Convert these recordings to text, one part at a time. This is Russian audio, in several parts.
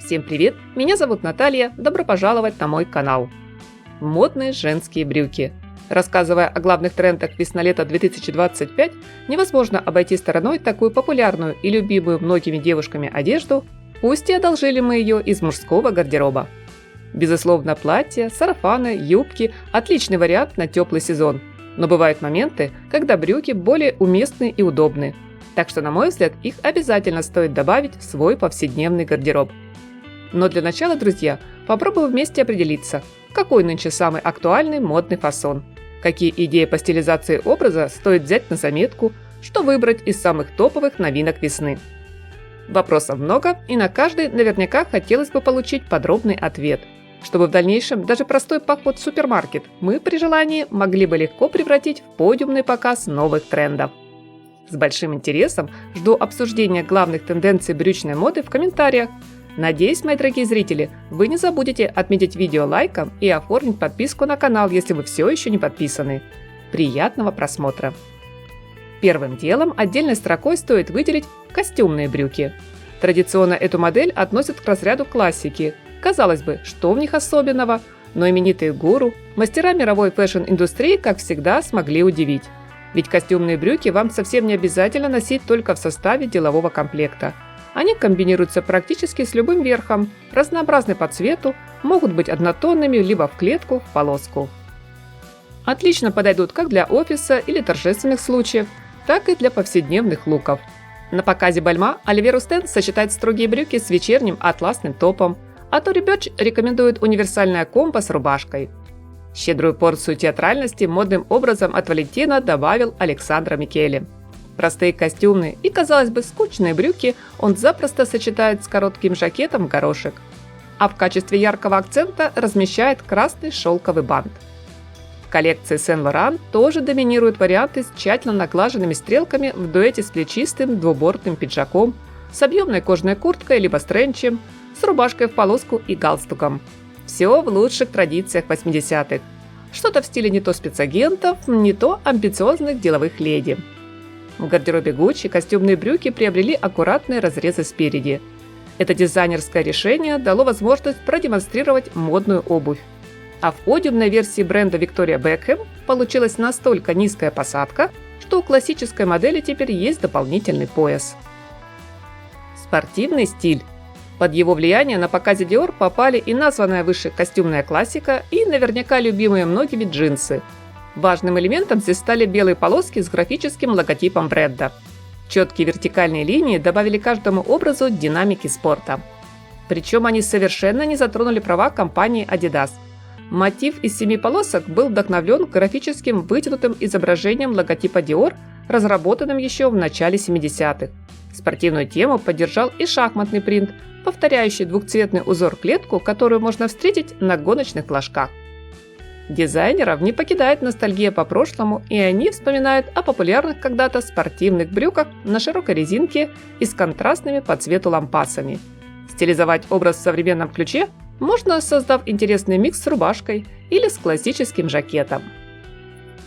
Всем привет! Меня зовут Наталья, добро пожаловать на мой канал. Модные женские брюки. Рассказывая о главных трендах весна-лето 2025, невозможно обойти стороной такую популярную и любимую многими девушками одежду, пусть и одолжили мы ее из мужского гардероба. Безусловно, платья, сарафаны, юбки – отличный вариант на теплый сезон, но бывают моменты, когда брюки более уместны и удобны. Так что, на мой взгляд, их обязательно стоит добавить в свой повседневный гардероб. Но для начала, друзья, попробуем вместе определиться, какой нынче самый актуальный модный фасон, какие идеи по стилизации образа стоит взять на заметку, что выбрать из самых топовых новинок весны. Вопросов много, и на каждый наверняка хотелось бы получить подробный ответ, чтобы в дальнейшем даже простой поход в супермаркет мы при желании могли бы легко превратить в подиумный показ новых трендов. С большим интересом жду обсуждения главных тенденций брючной моды в комментариях. Надеюсь, мои дорогие зрители, вы не забудете отметить видео лайком и оформить подписку на канал, если вы все еще не подписаны. Приятного просмотра! Первым делом отдельной строкой стоит выделить костюмные брюки. Традиционно эту модель относят к разряду классики. Казалось бы, что в них особенного? Но именитые гуру, мастера мировой фэшн-индустрии, как всегда, смогли удивить. Ведь костюмные брюки вам совсем не обязательно носить только в составе делового комплекта. Они комбинируются практически с любым верхом, разнообразны по цвету, могут быть однотонными, либо в клетку, в полоску. Отлично подойдут как для офиса или торжественных случаев, так и для повседневных луков. На показе Бальма Оливер Устен сочетает строгие брюки с вечерним атласным топом, а Тори Бёрч рекомендует универсальное комбо с рубашкой. Щедрую порцию театральности модным образом от Валентина добавил Александро Микеле. Простые костюмные и, казалось бы, скучные брюки он запросто сочетает с коротким жакетом в горошек. А в качестве яркого акцента размещает красный шелковый бант. В коллекции Сен-Лоран тоже доминируют варианты с тщательно наглаженными стрелками в дуэте с плечистым двубортным пиджаком, с объемной кожаной курткой либо с тренчем, с рубашкой в полоску и галстуком. Все в лучших традициях 80-х. Что-то в стиле не то спецагентов, не то амбициозных деловых леди. В гардеробе Gucci костюмные брюки приобрели аккуратные разрезы спереди. Это дизайнерское решение дало возможность продемонстрировать модную обувь. А в подиумной версии бренда Victoria Beckham получилась настолько низкая посадка, что у классической модели теперь есть дополнительный пояс. Спортивный стиль. Под его влияние на показе Dior попали и названная выше костюмная классика, и наверняка любимые многими джинсы. Важным элементом здесь стали белые полоски с графическим логотипом бренда. Четкие вертикальные линии добавили каждому образу динамики спорта. Причем они совершенно не затронули права компании Adidas. Мотив из 7 полосок был вдохновлен графическим вытянутым изображением логотипа Dior, разработанным еще в начале 70-х. Спортивную тему поддержал и шахматный принт, повторяющий двухцветный узор-клетку, которую можно встретить на гоночных флажках. Дизайнеров не покидает ностальгия по прошлому, и они вспоминают о популярных когда-то спортивных брюках на широкой резинке и с контрастными по цвету лампасами. Стилизовать образ в современном ключе можно, создав интересный микс с рубашкой или с классическим жакетом.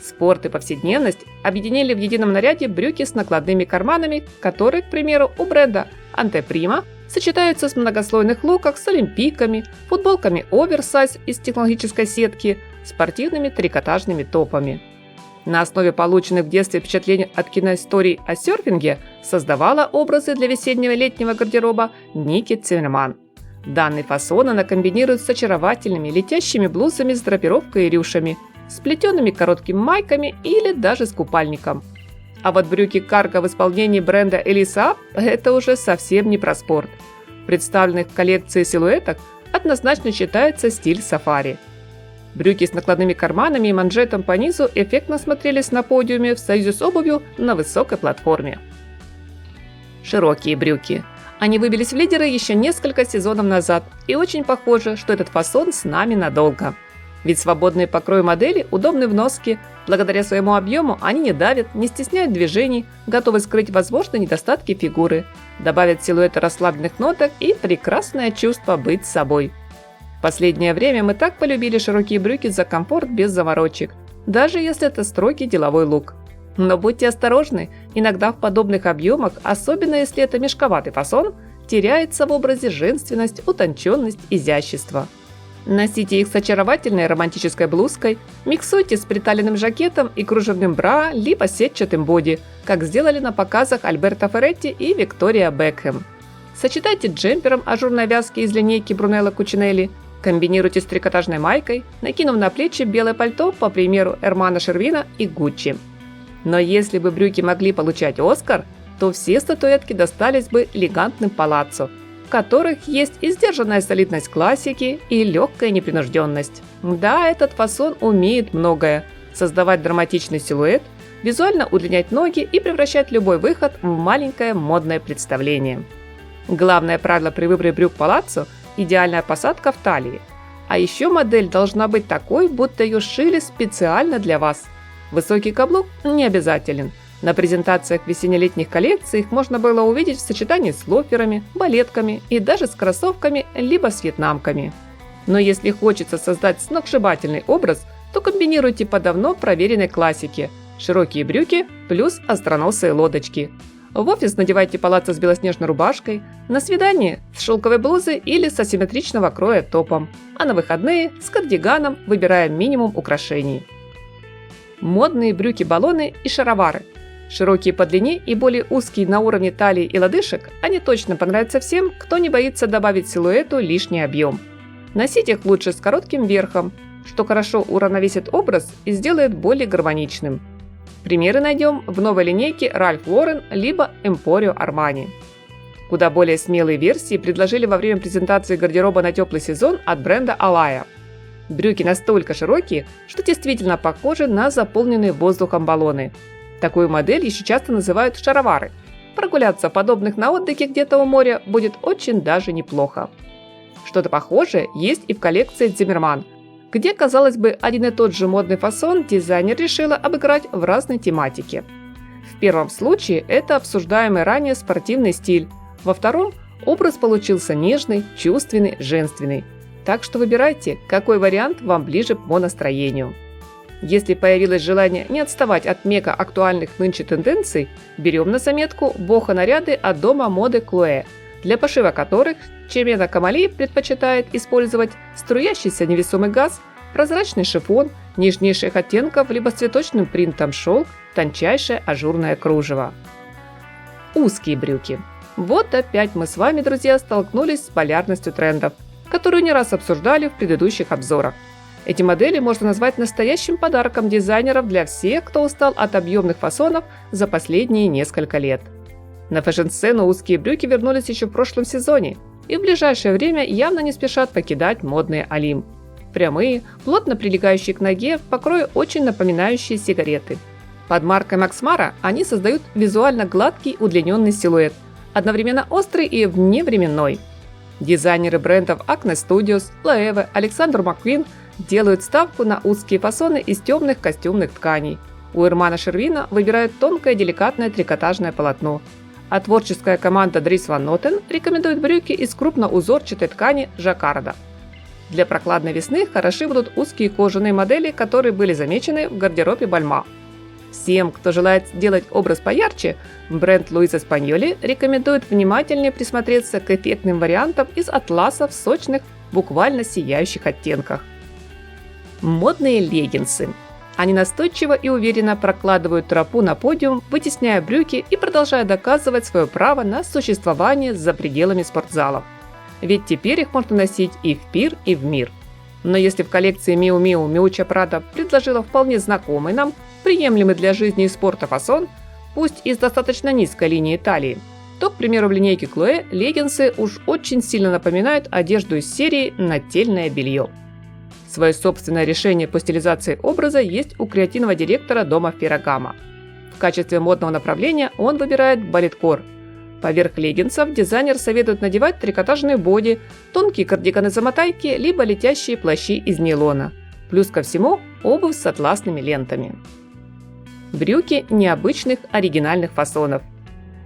Спорт и повседневность объединили в едином наряде брюки с накладными карманами, которые, к примеру, у бренда Антеприма сочетаются с многослойных луках с олимпийками, футболками оверсайз из технологической сетки, спортивными трикотажными топами. На основе полученных в детстве впечатлений от киноисторий о серфинге создавала образы для весеннего и летнего гардероба Ники Циммерман. Данный фасон она комбинирует с очаровательными летящими блузами с драпировкой и рюшами, с плетеными короткими майками или даже с купальником. А вот брюки карго в исполнении бренда Elisa – это уже совсем не про спорт. В представленных в коллекции силуэтах однозначно считается стиль сафари. Брюки с накладными карманами и манжетом по низу эффектно смотрелись на подиуме в союзе с обувью на высокой платформе. Широкие брюки. Они выбились в лидеры еще несколько сезонов назад, и очень похоже, что этот фасон с нами надолго. Ведь свободные покрои модели удобны в носке, благодаря своему объему они не давят, не стесняют движений, готовы скрыть возможные недостатки фигуры, добавят силуэта расслабленных ноток и прекрасное чувство быть собой. В последнее время мы так полюбили широкие брюки за комфорт без заморочек, даже если это строгий деловой лук. Но будьте осторожны, иногда в подобных объемах, особенно если это мешковатый фасон, теряется в образе женственность, утонченность, изящество. Носите их с очаровательной романтической блузкой, миксуйте с приталенным жакетом и кружевным бра, либо сетчатым боди, как сделали на показах Альберто Ферретти и Виктория Бекхэм. Сочетайте джемпером ажурной вязки из линейки Брунелло Кучинелли, комбинируйте с трикотажной майкой, накинув на плечи белое пальто по примеру Эрмана Шервина и Гуччи. Но если бы брюки могли получать Оскар, то все статуэтки достались бы элегантным палаццо, в которых есть и сдержанная солидность классики, и легкая непринужденность. Да, этот фасон умеет многое – создавать драматичный силуэт, визуально удлинять ноги и превращать любой выход в маленькое модное представление. Главное правило при выборе брюк палаццо – идеальная посадка в талии. А еще модель должна быть такой, будто ее шили специально для вас. Высокий каблук не обязателен. На презентациях весенне-летних коллекций их можно было увидеть в сочетании с лоферами, балетками и даже с кроссовками, либо с вьетнамками. Но если хочется создать сногсшибательный образ, то комбинируйте по давно проверенной классике – широкие брюки плюс остроносые лодочки. В офис надевайте палаццо с белоснежной рубашкой, на свидание с шелковой блузой или с асимметричного кроя топом, а на выходные с кардиганом, выбирая минимум украшений. Модные брюки-баллоны и шаровары. Широкие по длине и более узкие на уровне талии и лодыжек, они точно понравятся всем, кто не боится добавить силуэту лишний объем. Носить их лучше с коротким верхом, что хорошо уравновесит образ и сделает более гармоничным. Примеры найдем в новой линейке Ralph Lauren либо Emporio Armani. Куда более смелые версии предложили во время презентации гардероба на теплый сезон от бренда Alaya. Брюки настолько широкие, что действительно похожи на заполненные воздухом баллоны. Такую модель еще часто называют шаровары. Прогуляться подобных на отдыхе где-то у моря будет очень даже неплохо. Что-то похожее есть и в коллекции Zimmermann, где, казалось бы, один и тот же модный фасон дизайнер решила обыграть в разной тематике. В первом случае это обсуждаемый ранее спортивный стиль, во втором образ получился нежный, чувственный, женственный. Так что выбирайте, какой вариант вам ближе по настроению. Если появилось желание не отставать от мега актуальных нынче тенденций, берем на заметку бохо-наряды от дома моды Chloé, для пошива которых Чимена Камали предпочитает использовать струящийся невесомый газ, прозрачный шифон, нежнейших оттенков либо с цветочным принтом шелк, тончайшее ажурное кружево. Узкие брюки. Вот опять мы с вами, друзья, столкнулись с полярностью трендов, которую не раз обсуждали в предыдущих обзорах. Эти модели можно назвать настоящим подарком дизайнеров для всех, кто устал от объемных фасонов за последние несколько лет. На фэшн-сцену узкие брюки вернулись еще в прошлом сезоне и в ближайшее время явно не спешат покидать модные Олимп. Прямые, плотно прилегающие к ноге, в покрое очень напоминающие сигареты. Под маркой Max Mara они создают визуально гладкий удлиненный силуэт, одновременно острый и вневременной. Дизайнеры брендов Acne Studios, Loewe, Alexander McQueen делают ставку на узкие фасоны из темных костюмных тканей. У Эрмана Шервина выбирают тонкое деликатное трикотажное полотно, а творческая команда Dries Van Noten рекомендует брюки из крупноузорчатой ткани жаккарда. Для прохладной весны хороши будут узкие кожаные модели, которые были замечены в гардеробе Balmain. Всем, кто желает сделать образ поярче, бренд Luisa Spagnoli рекомендует внимательнее присмотреться к эффектным вариантам из атласа в сочных, буквально сияющих оттенках. Модные леггинсы. Они настойчиво и уверенно прокладывают тропу на подиум, вытесняя брюки и продолжая доказывать свое право на существование за пределами спортзалов. Ведь теперь их можно носить и в пир, и в мир. Но если в коллекции Miu Miu Miuccia Prada предложила вполне знакомый нам, приемлемый для жизни и спорта фасон, пусть и с достаточно низкой линией талии, то, к примеру, в линейке Chloé леггинсы уж очень сильно напоминают одежду из серии «Нательное белье». Свое собственное решение по стилизации образа есть у креативного директора дома Ferragamo. В качестве модного направления он выбирает балеткор. Поверх леггинсов дизайнер советует надевать трикотажные боди, тонкие кардиганы-замотайки, либо летящие плащи из нейлона. Плюс ко всему обувь с атласными лентами. Брюки необычных оригинальных фасонов.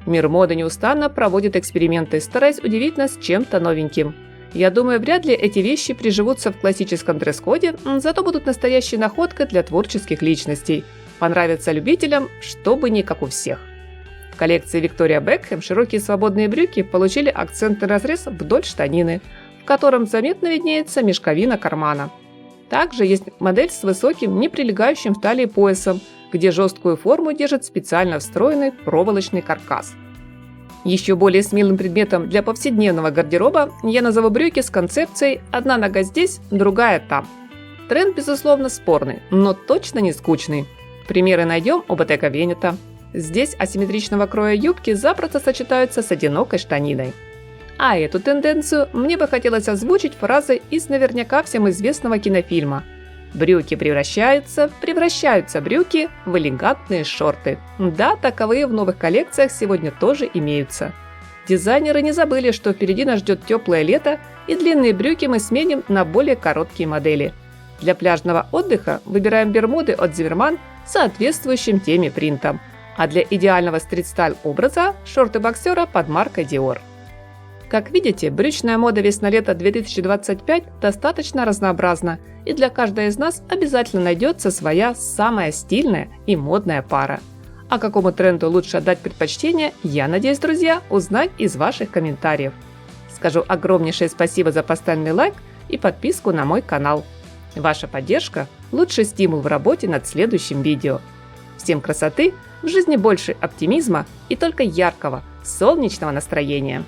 Мир моды неустанно проводит эксперименты, стараясь удивить нас чем-то новеньким. Я думаю, вряд ли эти вещи приживутся в классическом дресс-коде, зато будут настоящей находкой для творческих личностей. Понравятся любителям, чтобы не как у всех. В коллекции Виктория Бекхэм широкие свободные брюки получили акцентный разрез вдоль штанины, в котором заметно виднеется мешковина кармана. Также есть модель с высоким, не прилегающим в талии поясом, где жесткую форму держит специально встроенный проволочный каркас. Еще более смелым предметом для повседневного гардероба я назову брюки с концепцией «одна нога здесь, другая там». Тренд, безусловно, спорный, но точно не скучный. Примеры найдем у Bottega Veneta. Здесь асимметричного кроя юбки запросто сочетаются с одинокой штаниной. А эту тенденцию мне бы хотелось озвучить фразой из наверняка всем известного кинофильма: «Брюки превращаются брюки в элегантные шорты». Да, таковые в новых коллекциях сегодня тоже имеются. Дизайнеры не забыли, что впереди нас ждет теплое лето, и длинные брюки мы сменим на более короткие модели. Для пляжного отдыха выбираем бермуды от Zimmermann с соответствующим теме принтом, а для идеального стрит-стайл образа – шорты боксера под маркой Dior. Как видите, брючная мода весна-лето 2025 достаточно разнообразна, и для каждой из нас обязательно найдется своя самая стильная и модная пара. А какому тренду лучше отдать предпочтение, я надеюсь, друзья, узнать из ваших комментариев. Скажу огромнейшее спасибо за поставленный лайк и подписку на мой канал. Ваша поддержка – лучший стимул в работе над следующим видео. Всем красоты, в жизни больше оптимизма и только яркого, солнечного настроения!